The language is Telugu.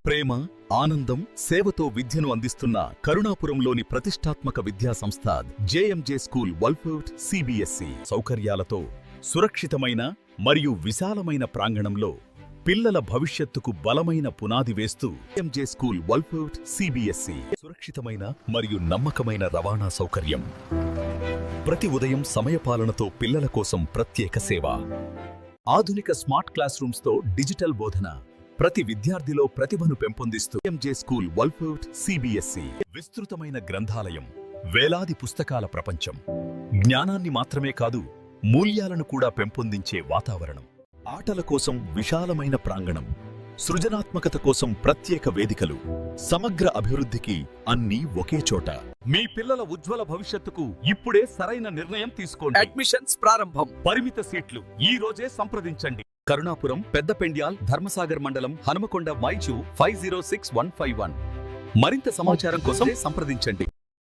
ప్రేమ, ఆనందం, సేవతో విద్యను అందిస్తున్న కరుణాపురంలోని ప్రతిష్టాత్మక విద్యా సంస్థ జేఎంజే స్కూల్ వల్ఫర్డ్ సిబిఎస్ఈ సౌకర్యాలతో సురక్షితమైన మరియు విశాలమైన ప్రాంగణంలో పిల్లల భవిష్యత్తుకు బలమైన పునాది వేస్తూ జేఎంజే స్కూల్ వల్ఫర్డ్ సిబిఎస్ఈ సురక్షితమైన మరియు నమ్మకమైన రవాణా సౌకర్యం. ప్రతి ఉదయం సమయపాలనతో పిల్లల కోసం ప్రత్యేక సేవ. ఆధునిక స్మార్ట్ క్లాస్ రూమ్స్ తో డిజిటల్ బోధన. ప్రతి విద్యార్థిలో ప్రతిభను పెంపొందిస్తూ జేఎంజే స్కూల్ వల్ఫర్డ్ సిబిఎస్ఈ విస్తృతమైన గ్రంథాలయం, వేలాది పుస్తకాల ప్రపంచం. జ్ఞానాన్ని మాత్రమే కాదు, మూల్యాలను కూడా పెంపొందించే వాతావరణం. ఆటల కోసం విశాలమైన ప్రాంగణం, సృజనాత్మకత కోసం ప్రత్యేక వేదికలు, సమగ్ర అభివృద్ధికి అన్నీ ఒకే చోట. మీ పిల్లల ఉజ్వల భవిష్యత్తుకు ఇప్పుడే సరైన నిర్ణయం తీసుకోండి. అడ్మిషన్స్ ప్రారంభం. పరిమిత సీట్లు. ఈ రోజే సంప్రదించండి. కరుణాపురం, పెద్దపెండ్యాల్, ధర్మసాగర్ మండలం, హనుమకొండ, మైచు 506151. మరింత సమాచారం కోసం సంప్రదించండి.